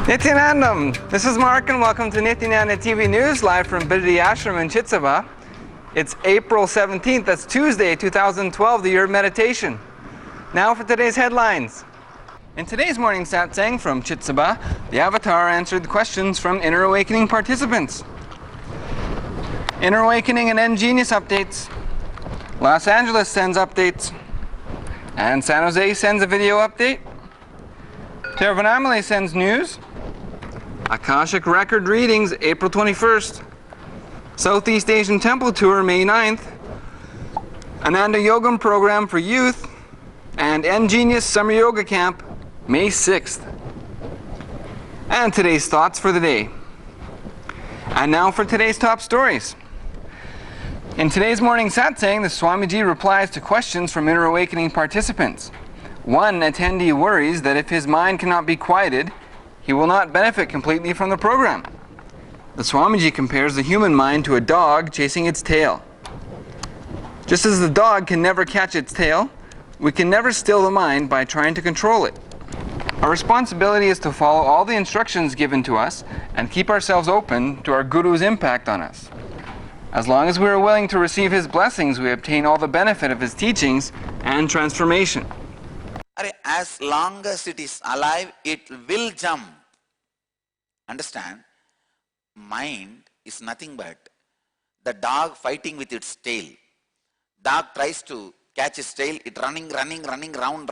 Nithyananda, this is Mark and welcome to Nithyananda TV News live from Biddhati Ashram in Chit Sabha. It's April 17th, that's Tuesday, 2012, the year of meditation. Now for today's headlines. In today's morning satsang from Chit Sabha, the Avatar answered questions from Inner Awakening participants. Inner Awakening and N-Genius updates. Los Angeles sends updates. And San Jose sends a video update. Thiruvannamalai sends news. Akashic record readings April 21st. Southeast Asian Temple Tour May 9th. Ananda Yogam program for youth. And N-Genius Summer Yoga Camp May 6th. And today's thoughts for the day. And now for today's top stories. In today's morning satsang, the Swamiji replies to questions from Inner Awakening participants. One attendee worries that if his mind cannot be quieted, he will not benefit completely from the program. The Swamiji compares the human mind to a dog chasing its tail. Just as the dog can never catch its tail, we can never still the mind by trying to control it. Our responsibility is to follow all the instructions given to us and keep ourselves open to our Guru's impact on us. As long as we are willing to receive his blessings, we obtain all the benefit of his teachings and transformation. As long as it is alive, it will jump. Understand? Mind is nothing but the dog fighting with its tail. Dog tries to catch its tail, it running, round.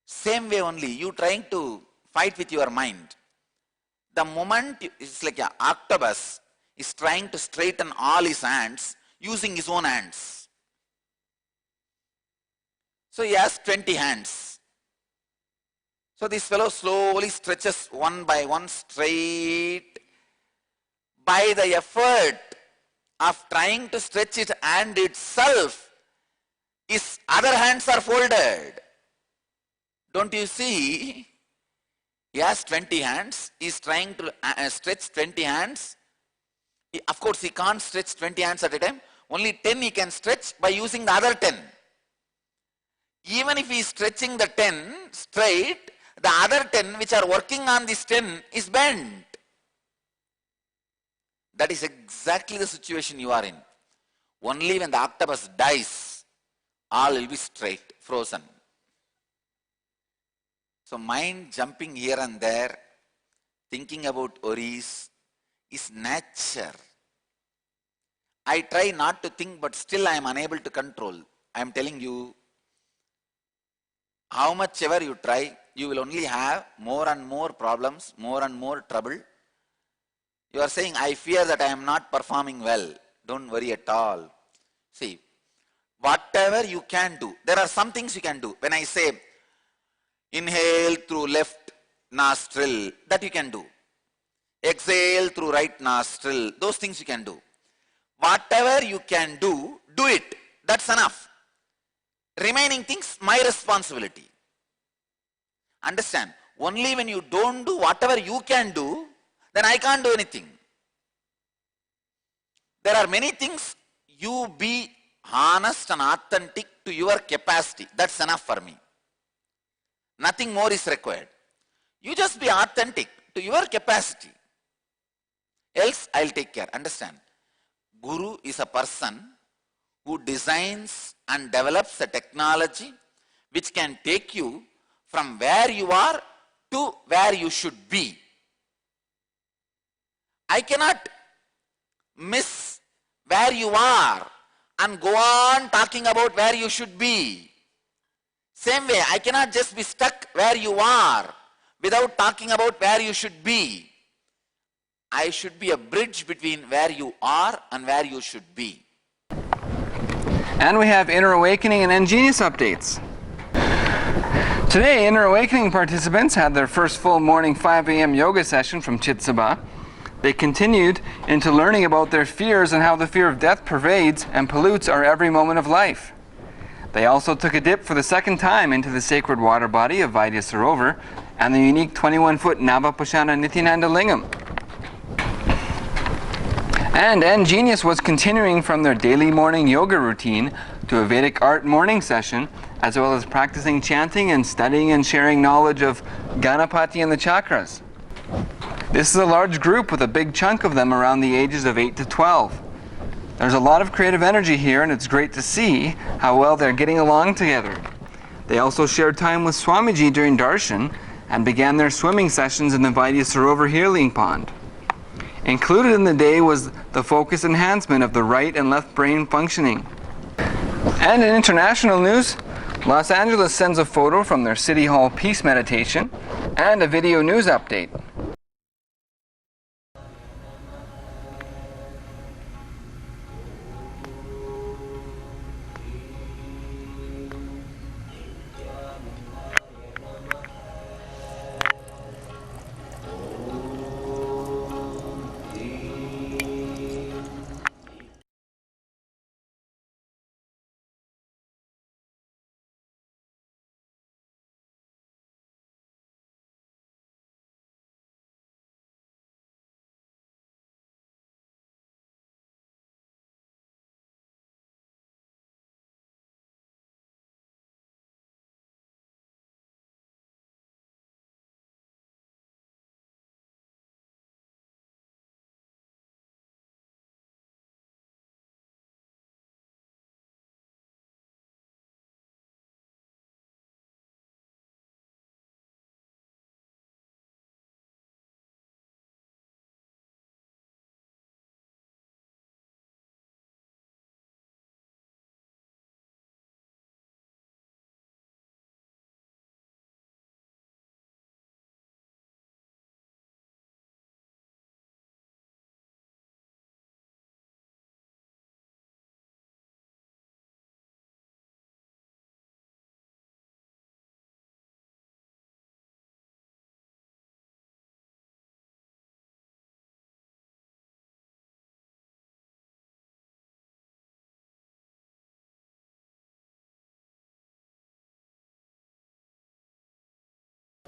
Same way only, you trying to fight with your mind. The moment it's like an octopus is trying to straighten all his hands using his own hands. So he has 20 hands. So this fellow slowly stretches one by one straight. By the effort of trying to stretch his hand itself, his other hands are folded. Don't you see? He has 20 hands. He is trying to stretch 20 hands. Of course, he can't stretch 20 hands at a time. Only 10 he can stretch by using the other 10. Even if he is stretching the 10 straight, the other 10 which are working on this 10 is bent. That is exactly the situation you are in. Only when the octopus dies, all will be straight, frozen. So mind jumping here and there, thinking about worries, is nature. I try not to think, but still I am unable to control. I am telling you, how much ever you try, you will only have more and more problems, more and more trouble. You are saying, I fear that I am not performing well. Don't worry at all. See, whatever you can do, there are some things you can do. When I say, inhale through left nostril, that you can do. Exhale through right nostril, those things you can do. Whatever you can do, do it. That's enough. Remaining things, my responsibility. Understand? Only when you don't do whatever you can do, then I can't do anything. There are many things, you be honest and authentic to your capacity. That's enough for me. Nothing more is required. You just be authentic to your capacity. Else, I'll take care. Understand? Guru is a person who designs and develops a technology which can take you from where you are to where you should be. I cannot miss where you are and go on talking about where you should be. Same way, I cannot just be stuck where you are without talking about where you should be. I should be a bridge between where you are and where you should be. And we have Inner Awakening and N-Genius updates. Today, Inner Awakening participants had their first full morning 5 a.m. yoga session from Chit Sabha. They continued into learning about their fears and how the fear of death pervades and pollutes our every moment of life. They also took a dip for the second time into the sacred water body of Vaidya Sarovar and the unique 21-foot Navapushana Nithyananda Lingam. And N-Genius was continuing from their daily morning yoga routine to a Vedic art morning session as well as practicing chanting and studying and sharing knowledge of Ganapati and the chakras. This is a large group with a big chunk of them around the ages of 8 to 12. There's a lot of creative energy here, and it's great to see how well they're getting along together. They also shared time with Swamiji during darshan and began their swimming sessions in the Vaidya Sarovar healing pond. Included in the day was the focus enhancement of the right and left brain functioning. And in international news, Los Angeles sends a photo from their City Hall Peace Meditation and a video news update.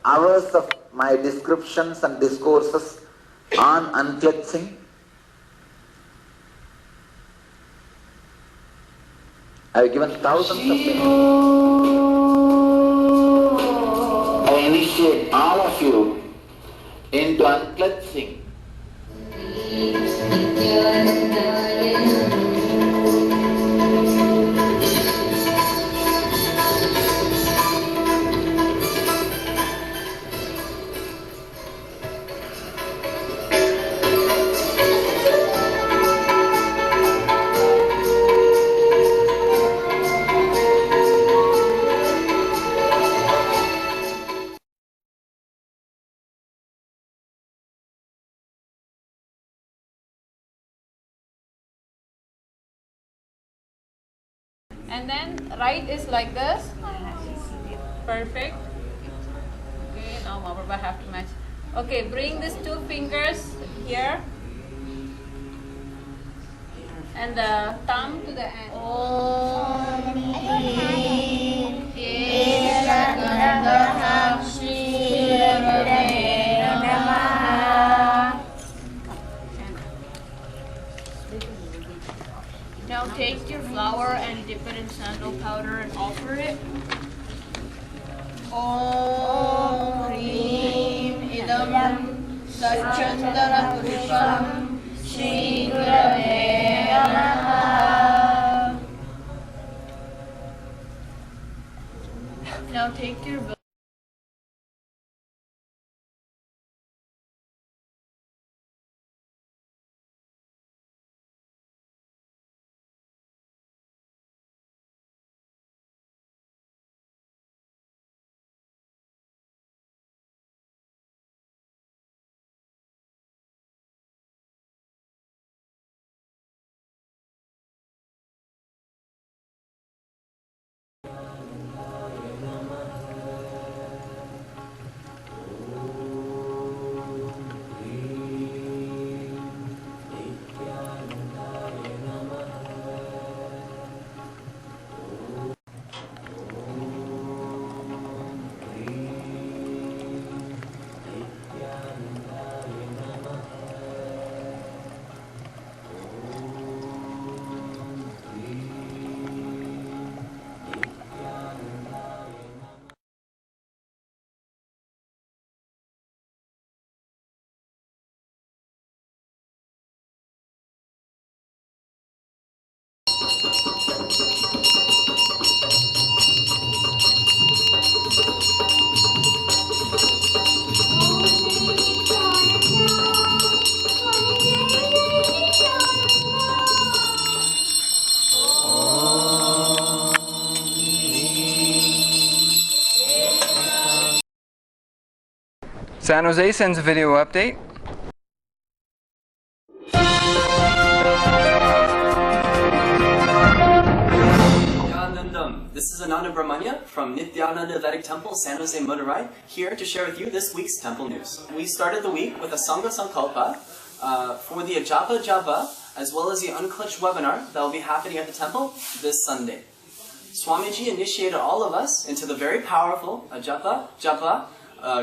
Hours of my descriptions and discourses on unclutching. I have given thousands of them. I initiate all of you into unclutching. And then right is like this. Perfect. Okay, now Mama have to match. Okay, bring these two fingers here. And the thumb to the end. Now take your flower and dip it in sandal powder and offer it. Om Hrim Idam Satchandara Purusham Shri Gurave Namaha. Now take your San Jose sends a video update. This is Ananda from Nithyananda Vedic Temple, San Jose, Madurai, here to share with you this week's temple news. We started the week with a Sangha Sankalpa for the Ajapa Japa, as well as the Unclutched webinar that will be happening at the temple this Sunday. Swamiji initiated all of us into the very powerful Ajapa Japa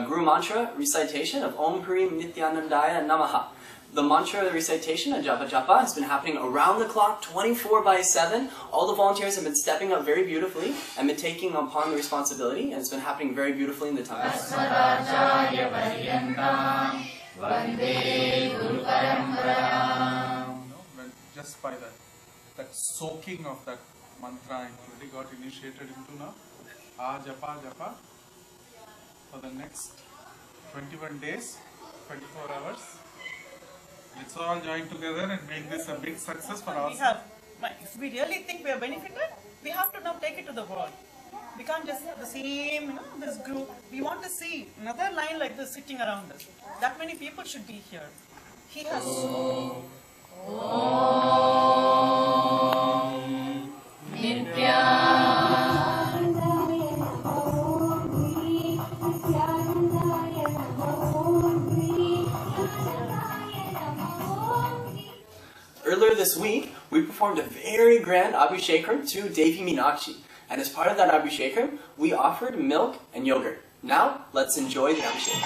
Guru Mantra recitation of Om Purim Nithyanandaya Namaha. The mantra recitation of Japa Japa has been happening around the clock, 24/7. All the volunteers have been stepping up very beautifully and been taking upon the responsibility, and it's been happening very beautifully in the temple. Just by that soaking of that mantra really got initiated into now. Japa Japa for the next 21 days, 24 hours. Let's all join together and make this a big success for us. If we really think we are benefited, we have to now take it to the world. We can't just have the same, this group. We want to see another line like this sitting around us. That many people should be here. He has. Earlier this week, we performed a very grand Abhishekam to Devi Meenakshi. And as part of that Abhishekam, we offered milk and yogurt. Now, let's enjoy the Abhishekam.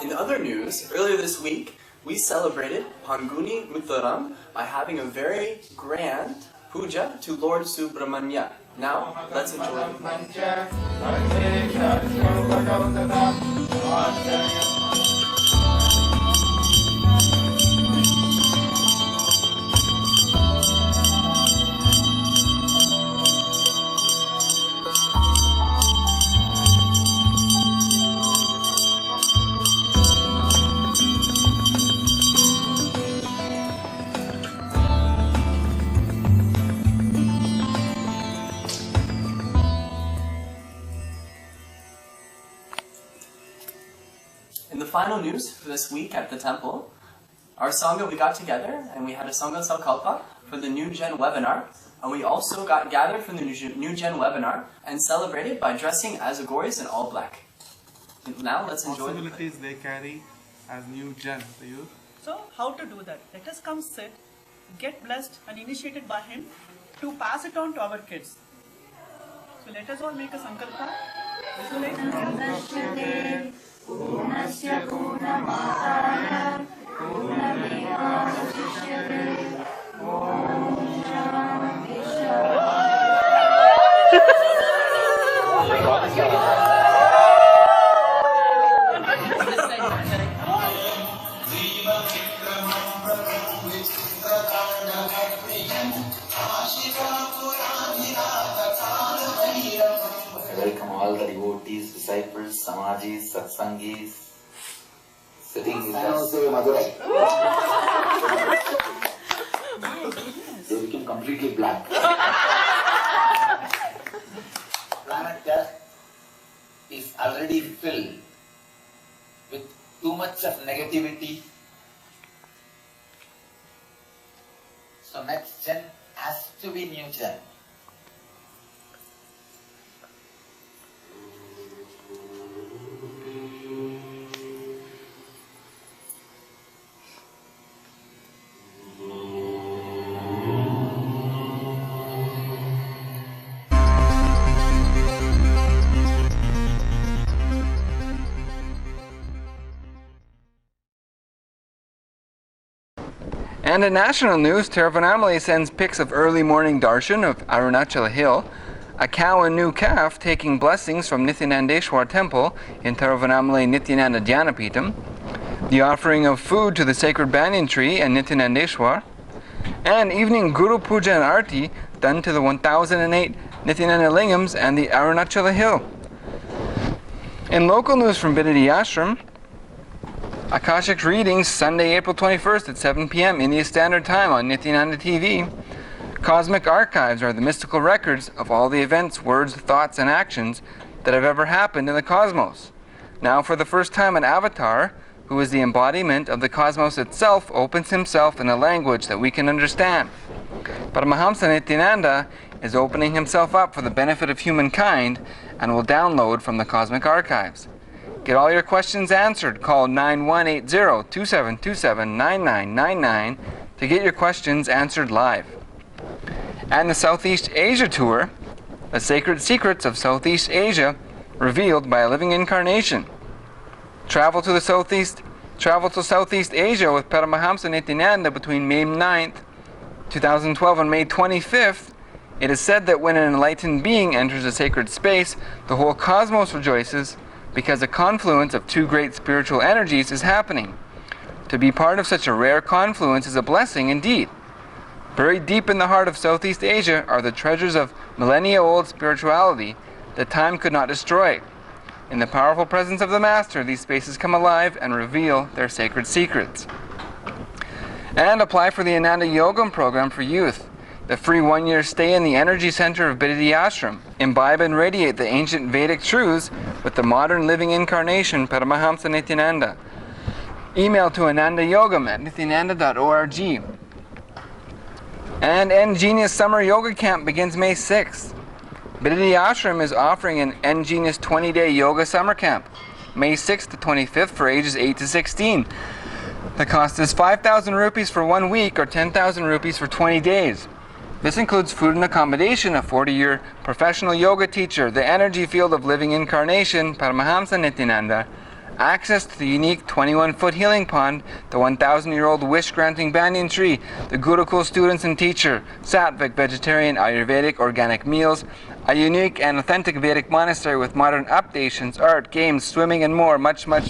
In other news, earlier this week, we celebrated Panguni Uttaram by having a very grand puja to Lord Subramanya. Now, let's enjoy it. In the final news for this week at the temple, our Sangha, we got together and we had a Sangha Sankalpa for the New Gen webinar, and we also got gathered from the New Gen webinar and celebrated by dressing as Agoris in all black. Now let's enjoy the possibilities they carry as New Gen, the youth. So, how to do that? Let us come sit, get blessed and initiated by him to pass it on to our kids. So, let us all make a sankalpa. Visualize. Purnasya Purnamādāya Purnamevāvasishyate. Om Shanti I welcome all the devotees, disciples, samajis, satsangis, sitting with us. They became completely black. Planet Earth is already filled with too much of negativity. So next gen has to be new gen. And in national news, Thiruvannamalai sends pics of early morning darshan of Arunachala Hill, a cow and new calf taking blessings from Nithyanandeshwar temple in Thiruvannamalai Nithyananda Dhyanapitham, the offering of food to the sacred banyan tree and Nithyanandeshwar, and evening Guru Puja and Arti done to the 1008 Nithyananda Lingams and the Arunachala Hill. In local news from Bidadi Ashram, Akashic readings Sunday, April 21st at 7 p.m. India Standard Time on Nithyananda TV. Cosmic archives are the mystical records of all the events, words, thoughts, and actions that have ever happened in the cosmos. Now, for the first time, an avatar, who is the embodiment of the cosmos itself, opens himself in a language that we can understand. Paramahamsa Nithyananda is opening himself up for the benefit of humankind and will download from the cosmic archives. Get all your questions answered. Call 9180-2727-9999 to get your questions answered live. And the Southeast Asia Tour, the sacred secrets of Southeast Asia revealed by a living incarnation. Travel to Southeast Asia with Paramahamsa Nithyananda between May 9th, 2012 and May 25th. It is said that when an enlightened being enters a sacred space, the whole cosmos rejoices, because a confluence of two great spiritual energies is happening. To be part of such a rare confluence is a blessing indeed. Buried deep in the heart of Southeast Asia are the treasures of millennia-old spirituality that time could not destroy. In the powerful presence of the Master, these spaces come alive and reveal their sacred secrets. And apply for the Ananda Yogam program for youth. The free one-year stay in the energy center of Bidadi Ashram. Imbibe and radiate the ancient Vedic truths with the modern living incarnation, Paramahamsa Nithyananda. Email to Ananda Yogam at nithyananda.org. And N-Genius Summer Yoga Camp begins May 6th. Bidadi Ashram is offering an N-Genius 20-day yoga summer camp, May 6th to 25th for ages 8 to 16. The cost is 5,000 rupees for 1 week or 10,000 rupees for 20 days. This includes food and accommodation, a 40-year professional yoga teacher, the energy field of living incarnation, Paramahamsa Nithyananda, access to the unique 21-foot healing pond, the 1,000-year-old wish-granting banyan tree, the Gurukul students and teacher, Sattvic, vegetarian, Ayurvedic, organic meals, a unique and authentic Vedic monastery with modern updations, art, games, swimming, and more, much more.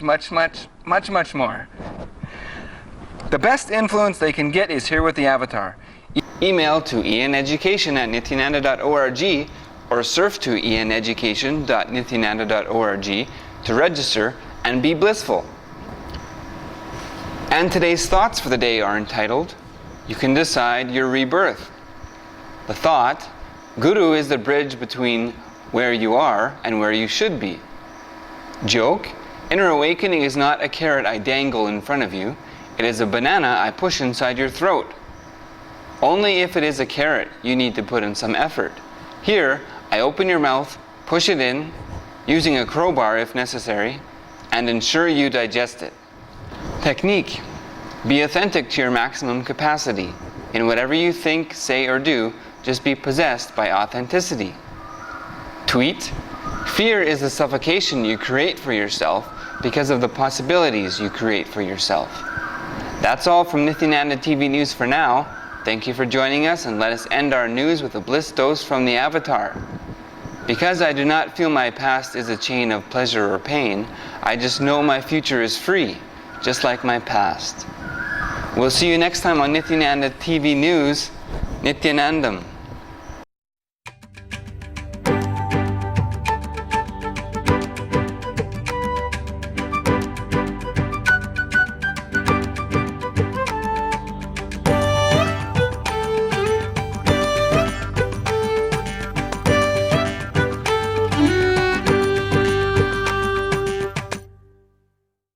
The best influence they can get is here with the avatar. Email to eneducation@nithyananda.org or surf to eneducation.nithyananda.org to register and be blissful. And today's thoughts for the day are entitled, You Can Decide Your Rebirth. The thought, Guru is the bridge between where you are and where you should be. Joke, inner awakening is not a carrot I dangle in front of you, it is a banana I push inside your throat. Only if it is a carrot, you need to put in some effort. Here, I open your mouth, push it in, using a crowbar if necessary, and ensure you digest it. Technique. Be authentic to your maximum capacity. In whatever you think, say, or do, just be possessed by authenticity. Tweet. Fear is the suffocation you create for yourself because of the possibilities you create for yourself. That's all from Nithyananda TV News for now. Thank you for joining us, and let us end our news with a bliss dose from the Avatar. Because I do not feel my past is a chain of pleasure or pain, I just know my future is free, just like my past. We'll see you next time on Nithyananda TV News. Nithyanandam.